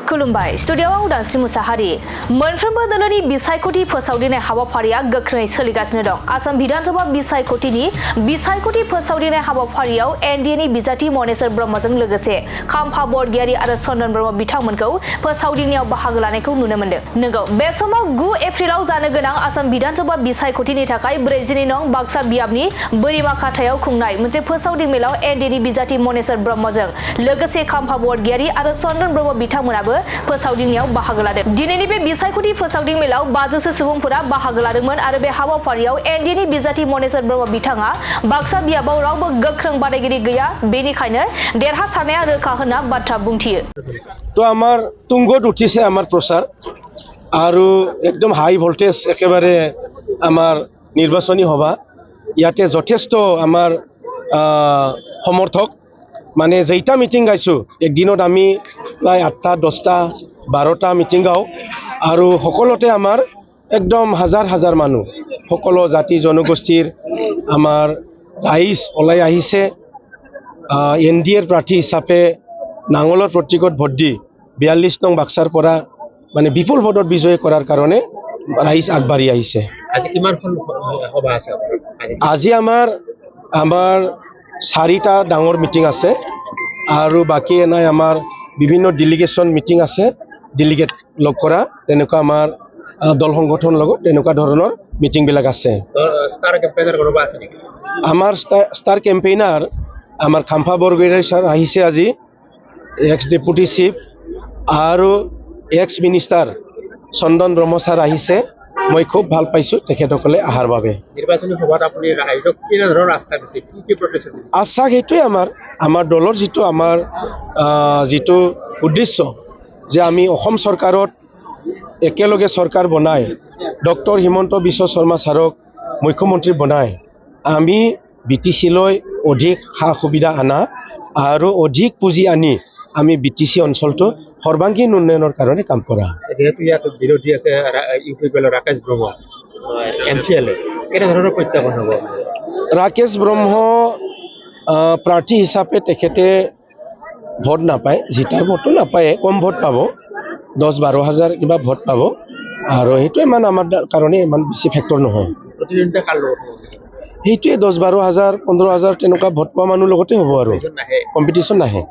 खुलुमबाय स्टुडिय'आव उदांस्रि मुसाहारि मोनफ्रोमबो दोलोनि बिसायख'थि फोसावदिनाय हाबाफारिया गोख्रै सोलिगासिनो दं। आसाम विधानसभा बिसायख'थिनि बिसायख'थि फोसावदिनाय हाबाफारियाव एनडिएनि बिजाथि मनेश्वर ब्रह्मजों लोगोसे खाम्फा बरगयारि आरो चन्दन ब्रह्म बिथांमोनखौ फोसावदिनायाव बाहागो लानायखौ नुनो मोन्दों। नंगौ, बे समाव 9 एप्रिलाव जानो गोनां आसाम विधानसभा बिसायख'थिनि थाखाय 42 नं बाक्सा बियाबनि बोरिमाखाथायाव खुंनाय मोनसे फोसावदिं मेलाव एनडिएनि बिजाथि मनेश्वर ब्रह्मजों लोगोसे खाम्फा बरगयारि आरो चन्दन ब्रह्म बिथांमोनाबो फोसावदिंनायाव बाहागो लादों। दिनैनि बे बिसायख'थि फोसावदिं मेलाव 500 सुबुंफोरा बाहागो लादोंमोन आरो बे हाबाफारियाव एनडिएनि बिजाथि मनेश्वर ब्रह्म बिथाङा बाक्सा बियाबाव रावबो गोख्रों बादायगिरि गैया, बेनिखायनो देरहासारनाया रोखा होनना बाथ्रा बुंथियो। तो आमार तुंगत उठिছে आमार प्रचार आरो एकदम हाई भल्टेज एकेबारे आमार निर्वाचनी सभा इयाते যথেষ্ট आमार समर्थक माने जेइटा मिटिं गाइছো एकदिনত आमी प्राय 8टा 10टा 12टा मिटिं गाও আৰু সকলোতে আমাৰ একদম হাজাৰ হাজাৰ মানুহ সকলো জাতি জনগোষ্ঠীৰ আমাৰ ৰাইজ ওলাই আহিছে। এনডিএৰ প্ৰাৰ্থী হিচাপে নাঙলৰ প্ৰতীকত ভোট দি 42 নং বাক্সাৰ পৰা মানে বিপুল ভোটত বিজয় কৰাৰ কাৰণে ৰাইজ আগবাঢ়ি আহিছে। আজি কিমানখন সভা আছে? আজি আমাৰ 4টা ডাঙৰ মিটিং আছে আৰু বাকি নাই আমাৰ বিভিন্ন ডেলিগেশ্যন মিটিং আছে, ডেলিগেট লগ কৰা তেনেকুৱা আমাৰ দল সংগঠন লগত তেনেকুৱা ধৰণৰ মিটিং বিলাক আছে। ষ্টাৰ কেম্পেইনাৰ কোনোবা আছে নেকি? আমাৰ ষ্টাৰ কেম্পেইনাৰ আমাৰ খাম্ফা বৰগয়াৰি ছাৰ আহিছে আজি, এক্স ডেপুটি চিফ আৰু এক্স মিনিষ্টাৰ চন্দন ব্ৰহ্ম ছাৰ আহিছে। মই খুব ভাল পাইছোঁ তেখেতসকলে অহাৰ বাবে। নিৰ্বাচনী সভাত আপুনি ৰাইজক কি ধৰণৰ আস্থা দিছে, কি প্ৰতিশ্ৰুতি? আস্থা সেইটোৱে আমাৰ দলৰ যিটো উদ্দেশ্য যে আমি অসম চৰকাৰত একেলগে চৰকাৰ বনাই ডক্টৰ হিমন্ত বিশ্ব শৰ্মা ছাৰক মুখ্যমন্ত্ৰী বনাই আমি বিটিচিলৈ অধিক সা সুবিধা আনা আৰু অধিক পুঁজি আনি আমি বিটিচি অঞ্চলটো সৰ্বাংগীন উন্নয়নৰ কাৰণে কাম কৰা। যেহেতু ইয়াত বিৰোধী আছে ইউপিপিএলৰ ৰাকেশ ব্ৰহ্ম এনচিএল কেনেধৰণৰ প্ৰত্যাহ্বান হ'ব? ৰাকেশ ব্ৰহ্ম প্ৰাৰ্থী হিচাপে তেখেতে ভোট নাপায়, জিতাৰ ভোটো নাপায়, কম ভোট পাব, 10-12 হাজাৰ কিবা ভোট পাব আৰু সেইটো ইমান আমাৰ কাৰণে ইমান বেছি ফেক্টৰ নহয়। প্ৰতিদ্বন্দ্বিতা কাৰ লগত হ'ব? সেইটোৱে 10-12 হাজাৰ 15 হাজাৰ তেনেকুৱা ভোট পোৱা মানুহৰ লগতে হ'ব আৰু কম্পিটিশ্যন নাহে।